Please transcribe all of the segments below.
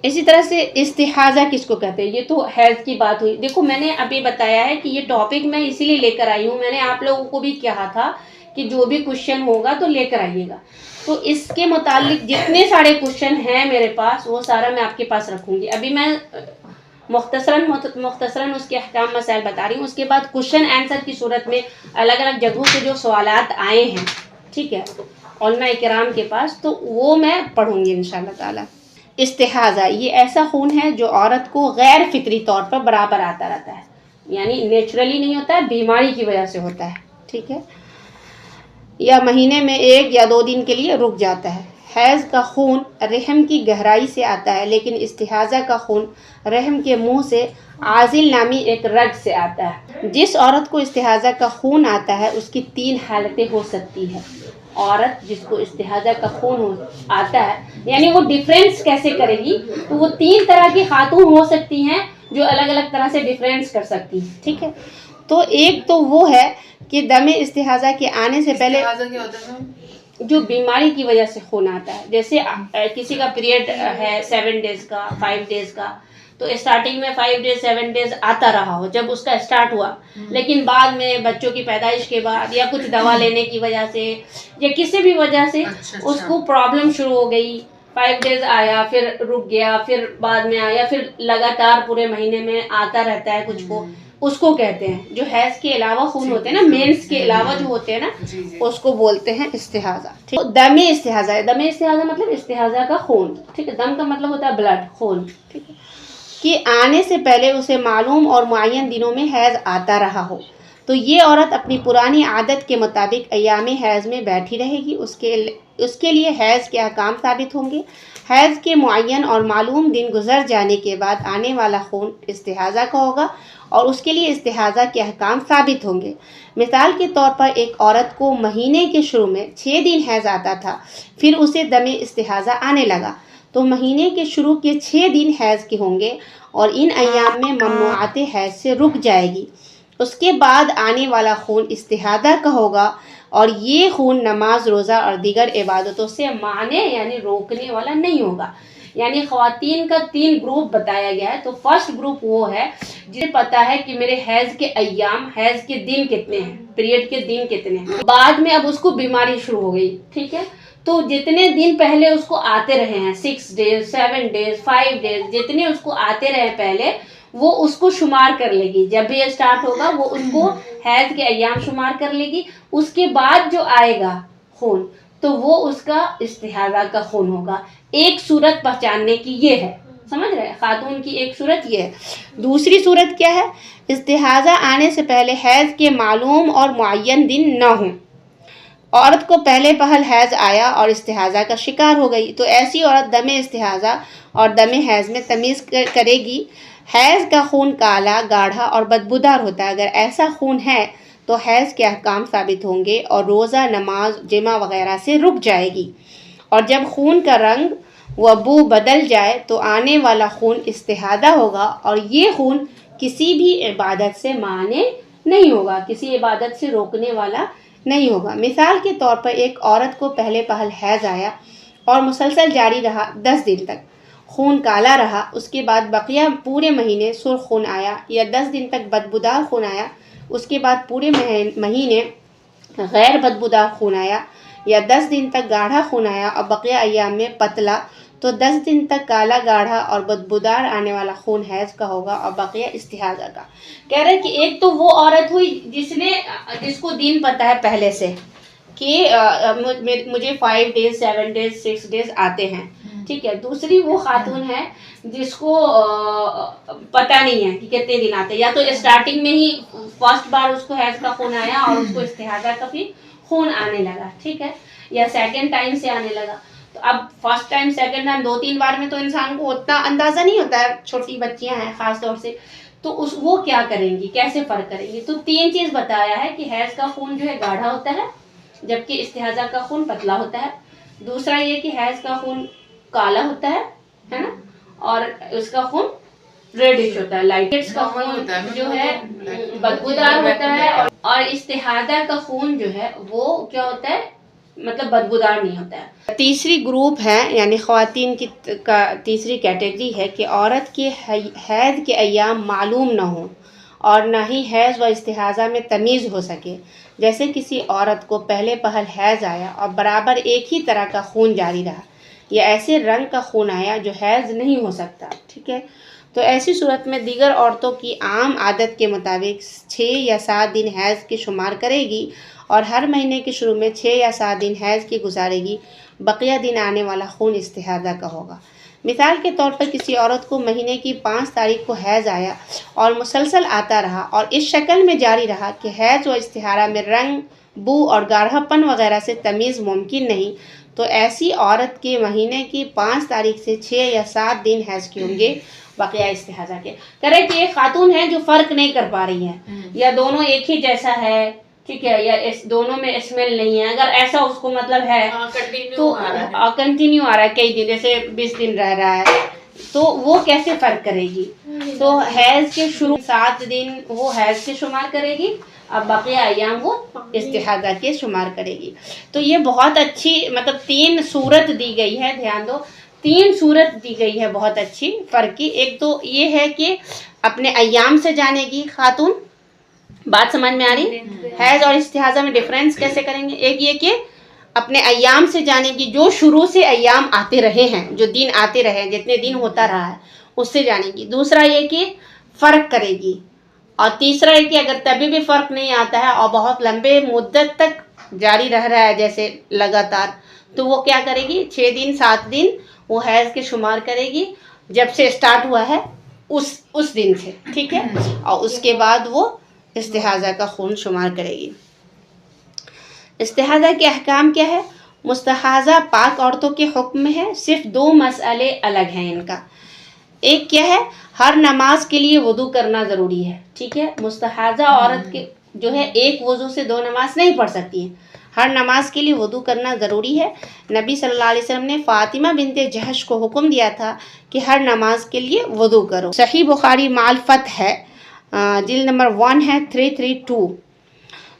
اسی طرح سے استحاضہ کس کو کہتے ہیں؟ یہ تو حیض کی بات ہوئی. دیکھو میں نے ابھی بتایا ہے کہ یہ ٹاپک میں اسی لیے لے کر آئی ہوں. میں نے آپ لوگوں کو بھی کہا تھا کہ جو بھی کوشچن ہوگا تو لے کر آئیے گا. تو اس کے متعلق جتنے سارے کوشچن ہیں میرے پاس وہ سارا میں آپ کے پاس رکھوں گی. ابھی میں مختصراً اس کے احکام مسائل بتا رہی ہوں. اس کے بعد کوشچن آنسر کی صورت میں الگ الگ جگہوں سے جو سوالات آئے ہیں، ٹھیک ہے، علماء کرام کے پاس، تو وہ میں پڑھوں گی انشاءاللہ تعالی. استحاضہ یہ ایسا خون ہے جو عورت کو غیر فطری طور پر برابر آتا رہتا ہے، یعنی نیچرلی نہیں ہوتا ہے، بیماری کی وجہ سے ہوتا ہے، ٹھیک ہے، یا مہینے میں 1 یا 2 دن کے لیے رک جاتا ہے. حیض کا خون رحم کی گہرائی سے آتا ہے، لیکن استحاضہ کا خون رحم کے منہ سے عازل نامی ایک رگ سے آتا ہے. جس عورت کو استحاضہ کا خون آتا ہے اس کی 3 حالتیں ہو سکتی ہیں. عورت جس کو استحاضہ کا خون آتا ہے، یعنی وہ ڈیفرنس کیسے کرے گی، تو وہ 3 طرح کی خاتون ہو سکتی ہیں جو الگ الگ طرح سے ڈیفرنس کر سکتی ہیں، ٹھیک ہے. تو ایک تو وہ ہے کہ دم استحاضہ کے آنے سے پہلے جو بیماری کی وجہ سے خون آتا ہے، جیسے کسی کا پیریڈ ہے 7 ڈیز کا، 5 ڈیز کا، تو اسٹارٹنگ میں 5 ڈیز 7 ڈیز آتا رہا ہو جب اس کا اسٹارٹ ہوا، لیکن بعد میں بچوں کی پیدائش کے بعد یا کچھ دوا لینے کی وجہ سے یا کسی بھی وجہ سے اس کو پرابلم شروع ہو گئی. 5 ڈیز آیا، پھر رک گیا، پھر بعد میں آیا، پھر لگاتار پورے مہینے میں آتا رہتا ہے کچھ کو، اس کو کہتے ہیں جو حیض کے علاوہ خون ہوتے ہیں نا، مینس کے علاوہ جو ہوتے ہیں نا، اس کو بولتے ہیں استحاضہ. دم استحاضہ ہے. دم استحاضہ مطلب استحاضہ کا خون، ٹھیک ہے. دم کا مطلب ہوتا ہے بلڈ، خون، ٹھیک ہے، کہ آنے سے پہلے اسے معلوم اور معین دنوں میں حیض آتا رہا ہو تو یہ عورت اپنی پرانی عادت کے مطابق ایام حیض میں بیٹھی رہے گی. اس کے لیے حیض کے احکام ثابت ہوں گے. حیض کے معین اور معلوم دن گزر جانے کے بعد آنے والا خون استحاضہ کا ہوگا اور اس کے لیے استحاضہ کے احکام ثابت ہوں گے. مثال کے طور پر ایک عورت کو مہینے کے شروع میں 6 دن حیض آتا تھا، پھر اسے دم استحاضہ آنے لگا تو مہینے کے شروع کے 6 دن حیض کے ہوں گے اور ان ایام میں ممنوعات حیض سے رک جائے گی. اس کے بعد آنے والا خون استحاضہ کا ہوگا اور یہ خون نماز، روزہ اور دیگر عبادتوں سے مانع یعنی روکنے والا نہیں ہوگا. یعنی خواتین کا 3 گروپ بتایا گیا ہے. تو فرسٹ گروپ وہ ہے جسے پتا ہے کہ میرے حیض کے ایام، حیض کے دن کتنے ہیں، پیریڈ کے دن کتنے ہیں، بعد میں اب اس کو بیماری شروع ہو گئی، ٹھیک ہے، تو جتنے دن پہلے اس کو آتے رہے ہیں، 6 ڈیز 7 ڈیز 5 ڈیز جتنے اس کو آتے رہے پہلے، وہ اس کو شمار کر لے گی. جب بھی اسٹارٹ ہوگا وہ اس کو حیض کے ایام شمار کر لے گی. اس کے بعد جو آئے گا خون تو وہ اس کا استحاضہ کا خون ہوگا. ایک صورت پہچاننے کی یہ ہے، سمجھ رہے ہیں، خاتون کی ایک صورت یہ ہے. دوسری صورت کیا ہے؟ استحاضہ آنے سے پہلے حیض کے معلوم اور معین دن نہ ہوں. عورت کو پہلے پہل حیض آیا اور استحاضہ کا شکار ہو گئی تو ایسی عورت دم استحاضہ اور دم حیض میں تمیز کرے گی. حیض کا خون کالا، گاڑھا اور بدبودار ہوتا ہے. اگر ایسا خون ہے تو حیض کے احکام ثابت ہوں گے اور روزہ، نماز، جمعہ وغیرہ سے رک جائے گی. اور جب خون کا رنگ و بو بدل جائے تو آنے والا خون استحاضہ ہوگا اور یہ خون کسی بھی عبادت سے مانع نہیں ہوگا، کسی عبادت سے روکنے والا نہیں ہوگا. مثال کے طور پر ایک عورت کو پہلے پہل حیض آیا اور مسلسل جاری رہا 10 دن تک، خون کالا رہا، اس کے بعد بقیہ پورے مہینے سرخ خون آیا یا 10 دن تک بدبودار خون آیا، اس کے بعد پورے مہینے غیر بدبودار خون آیا یا 10 دن تک گاڑھا خون آیا اور بقیہ ایام میں پتلا، تو 10 دن تک کالا، گاڑھا اور بدبودار آنے والا خون حیض کا ہوگا اور بقیہ استحاضہ کا. کہہ رہے کہ ایک تو وہ عورت ہوئی جس کو دن پتہ ہے پہلے سے کہ مجھے 5 ڈیز 7 ڈیز 6 ڈیز آتے ہیں، ٹھیک ہے. دوسری وہ خاتون ہے جس کو پتہ نہیں ہے کہ کتنے دن آتے، یا تو اسٹارٹنگ میں ہی فرسٹ بار اس کو حیض کا خون آیا اور اس کو استحاضہ کا بھی خون آنے لگا، ٹھیک ہے، یا سیکنڈ ٹائم سے آنے لگا. تو اب فرسٹ ٹائم سیکنڈ ٹائم 2-3 بار میں تو انسان کو اتنا اندازہ نہیں ہوتا ہے، چھوٹی بچیاں ہیں خاص طور سے، تو وہ کیا کریں گی، کیسے فرق کریں گی. تو 3 چیز بتایا ہے کہ حیض کا خون جو ہے گاڑھا ہوتا ہے جبکہ استحاضہ کا خون پتلا ہوتا ہے. دوسرا یہ کہ حیض کا خون کالا ہوتا ہے نا، اور اس کا خون ریڈش ہوتا ہے، لائٹ کا خون جو ہے بدبودار ہوتا ہے، اور استحاضہ کا خون جو ہے وہ کیا ہوتا ہے، مطلب بدبودار نہیں ہوتا ہے۔ تیسری گروپ ہے یعنی خواتین کی تیسری کیٹیگری ہے کہ عورت کے حیض کے ایام معلوم نہ ہوں اور نہ ہی حیض و استحاضہ میں تمیز ہو سکے، جیسے کسی عورت کو پہلے پہل حیض آیا اور برابر ایک ہی طرح کا خون جاری رہا، یا ایسے رنگ کا خون آیا جو حیض نہیں ہو سکتا، ٹھیک ہے۔ تو ایسی صورت میں دیگر عورتوں کی عام عادت کے مطابق 6 یا 7 دن حیض کے شمار کرے گی اور ہر مہینے کے شروع میں 6 یا 7 دن حیض کی گزارے گی، بقیہ دن آنے والا خون استحاضہ کا ہوگا۔ مثال کے طور پر کسی عورت کو مہینے کی 5 تاریخ کو حیض آیا اور مسلسل آتا رہا اور اس شکل میں جاری رہا کہ حیض و استحارہ میں رنگ، بو اور گاڑھا پن وغیرہ سے تمیز ممکن نہیں، تو ایسی عورت کے مہینے کی 5 تاریخ سے 6 یا 7 دن حیض کے ہوں گے، بقیہ استحاضہ کے۔ کہہ رہے کہ ایک خاتون ہے جو فرق نہیں کر پا رہی ہے، یا دونوں ایک ہی جیسا ہے، ٹھیک ہے، یا دونوں میں اسمیل نہیں ہے، اگر ایسا اس کو مطلب ہے تو کنٹینیو آ رہا ہے کئی دن، جیسے 20 دن رہ رہا ہے، تو وہ کیسے فرق کرے گی؟ تو حیض کے شروع 7 دن وہ حیض کے شمار کرے گی، اب بقیہ ایام وہ استحاضہ کے شمار کرے گی۔ تو یہ بہت اچھی مطلب 3 صورت دی گئی ہے، دھیان دو، 3 صورت دی گئی ہے بہت اچھی فرق کی۔ ایک تو یہ ہے کہ اپنے ایام سے جانے گی خاتون، بات سمجھ میں آ رہی؟ حیض اور استحاضہ میں ڈفرینس کیسے کریں گے؟ ایک یہ کہ اپنے ایام سے جانے گی، جو شروع سے ایام آتے رہے ہیں، جو دن آتے رہے ہیں، جتنے دن ہوتا رہا ہے اس سے جانے گی۔ دوسرا یہ کہ فرق کرے گی، اور تیسرا یہ کہ اگر تبھی بھی فرق نہیں آتا ہے اور بہت لمبے مدت تک جاری رہ رہا ہے جیسے لگاتار، تو وہ کیا کرے گی؟ 6 دن 7 دن وہ حیض کے شمار کرے گی جب سے اسٹارٹ ہوا ہے اس دن سے، ٹھیک ہے، اور اس کے بعد وہ استحاضہ کا خون شمار کرے گی۔ استحاضہ کے احکام کیا ہے؟ مستحاضہ پاک عورتوں کے حکم میں ہے، صرف 2 مسئلے الگ ہیں ان کا۔ ایک کیا ہے؟ ہر نماز کے لیے وضو کرنا ضروری ہے، ٹھیک ہے۔ مستحاضہ عورت کے جو ہے ایک وضو سے 2 نماز نہیں پڑھ سکتی ہیں، ہر نماز کے لیے وضو کرنا ضروری ہے۔ نبی صلی اللہ علیہ وسلم نے فاطمہ بنت جحش کو حکم دیا تھا کہ ہر نماز کے لیے وضو کرو۔ صحیح بخاری معلفت ہے، جلد نمبر 1 ہے 332۔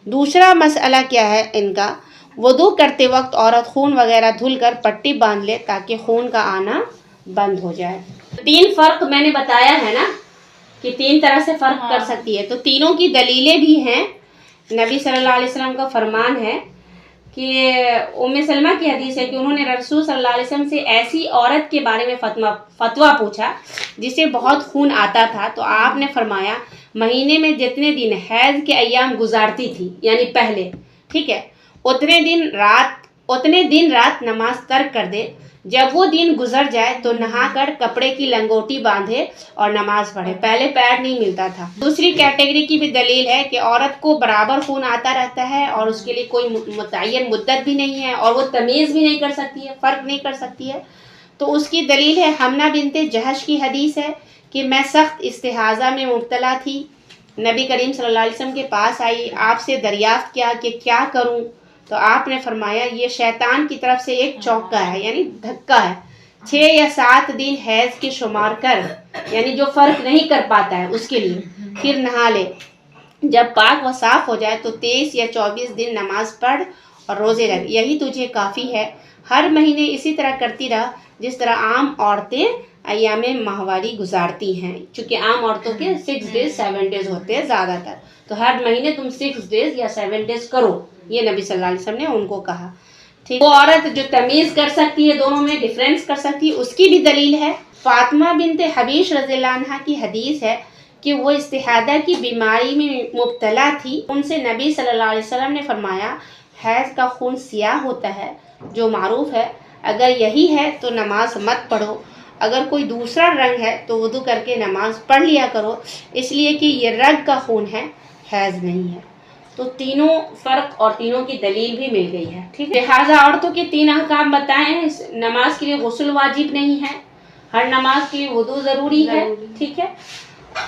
دوسرا مسئلہ کیا ہے ان کا؟ وضو کرتے وقت عورت خون وغیرہ دھل کر پٹی باندھ لے تاکہ خون کا آنا بند ہو جائے۔ 3 فرق میں نے بتایا ہے نا کہ 3 طرح سے فرق کر سکتی ہے، تو تینوں کی دلیلیں بھی ہیں۔ نبی صلی اللہ علیہ وسلم کا فرمان ہے کہ ام سلمہ کی حدیث ہے کہ انہوں نے رسول صلی اللہ علیہ وسلم سے ایسی عورت کے بارے میں فتویٰ پوچھا جسے بہت خون آتا تھا، تو آپ نے فرمایا مہینے میں جتنے دن حیض کے ایام گزارتی تھی یعنی پہلے، ٹھیک ہے، اتنے دن رات نماز ترک کر دے، جب وہ دن گزر جائے تو نہا کر کپڑے کی لنگوٹی باندھے اور نماز پڑھے، پہلے پیڈ نہیں ملتا تھا۔ دوسری کیٹیگری کی بھی دلیل ہے کہ عورت کو برابر خون آتا رہتا ہے اور اس کے لیے کوئی متعین مدت بھی نہیں ہے اور وہ تمیز بھی نہیں کر سکتی ہے، فرق نہیں کر سکتی ہے، تو اس کی دلیل ہے حمنہ بنت جحش کی حدیث ہے کہ میں سخت استحاضہ میں مبتلا تھی، نبی کریم صلی اللہ علیہ وسلم کے پاس آئی، آپ سے دریافت کیا کہ کیا کروں، تو آپ نے فرمایا یہ شیطان کی طرف سے ایک چوکا ہے یعنی دھکا ہے، 6 یا 7 دن حیض کے شمار کر، یعنی جو فرق نہیں کر پاتا ہے اس کے لیے، پھر نہا لے، جب پاک و صاف ہو جائے تو 23 یا 24 دن نماز پڑھ اور روزے رکھ، یہی تجھے کافی ہے۔ ہر مہینے اسی طرح کرتی رہ جس طرح عام عورتیں ایام ماہواری گزارتی ہیں، چونکہ عام عورتوں کے 6 ڈیز 7 ڈیز ہوتے ہیں زیادہ تر، تو ہر مہینے تم 6 ڈیز یا 7 ڈیز کرو، یہ نبی صلی اللہ علیہ وسلم نے ان کو کہا، ٹھیک۔ وہ عورت جو تمیز کر سکتی ہے، دونوں میں ڈفرینس کر سکتی ہے، اس کی بھی دلیل ہے۔ فاطمہ بنت حبیش رضی اللہ عنہ کی حدیث ہے کہ وہ استحاضہ کی بیماری میں مبتلا تھی، ان سے نبی صلی اللہ علیہ وسلم نے فرمایا حیض کا خون سیاہ ہوتا ہے جو معروف ہے، اگر یہی ہے تو نماز مت پڑھو، اگر کوئی دوسرا رنگ ہے تو وضو کر کے نماز پڑھ لیا کرو، اس لیے کہ یہ رگ کا خون ہے، حیض نہیں ہے۔ تو تینوں فرق اور تینوں کی دلیل بھی مل گئی ہے، ٹھیک ہے۔ لہٰذا عورتوں کے 3 احکام بتائے ہیں، نماز کے لیے غسل واجب نہیں ہے، ہر نماز کے لیے وضو ضروری ہے، ٹھیک ہے،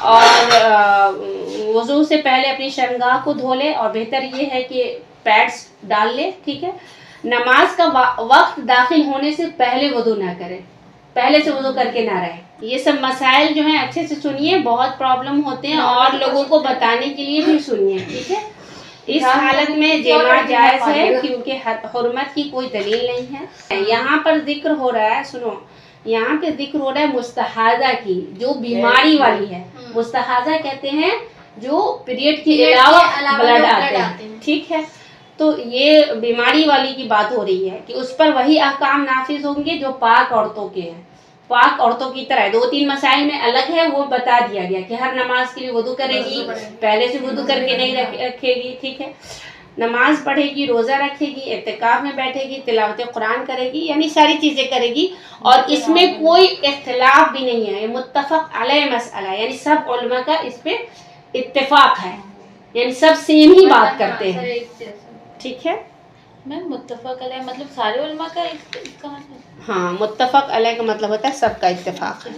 اور وضو سے پہلے اپنی شرمگاہ کو دھو لے، اور بہتر یہ ہے کہ پیڈس ڈال لے، ٹھیک ہے۔ نماز کا وقت داخل ہونے سے پہلے وضو نہ کرے، پہلے سے وضو کر کے نہ رہے۔ یہ سب مسائل جو ہیں اچھے سے سنیے، بہت پرابلم ہوتے ہیں اور لوگوں کو بتانے کے لیے بھی سنیے، ٹھیک ہے۔ اس حالت میں جماع جائز ہے کیونکہ حرمت کی کوئی دلیل نہیں ہے. یہاں پر ذکر ہو رہا ہے، سنو، یہاں پہ ذکر ہو رہا ہے مستحاضہ کی جو بیماری والی ہے. مستحاضہ کہتے ہیں جو پیریڈ کے علاوہ بلڈ آتے ہیں، ٹھیک ہے. تو یہ بیماری والی کی بات ہو رہی ہے کہ اس پر وہی احکام نافذ ہوں گے جو پاک عورتوں کے ہیں. پاک عورتوں کی طرح 2-3 مسائل میں الگ ہے، وہ بتا دیا گیا کہ ہر نماز کے لیے وضو کرے گی، پہلے سے وضو کر کے نہیں رکھے گی، ٹھیک ہے. نماز پڑھے گی، روزہ رکھے گی، اعتکاف میں بیٹھے گی، تلاوت قرآن کرے گی، یعنی ساری چیزیں کرے گی. اور اس میں کوئی اختلاف بھی نہیں ہے، یہ متفق علیہ مسئلہ ہے، یعنی سب علماء کا اس پہ اتفاق ہے، یعنی سب سیم ہی بات کرتے ہیں، ٹھیک ہے. میم متفق علیہ مطلب سارے علماء کا ہاں ہاں، متفق علیہ کا مطلب ہوتا ہے سب کا اتفاق ہے.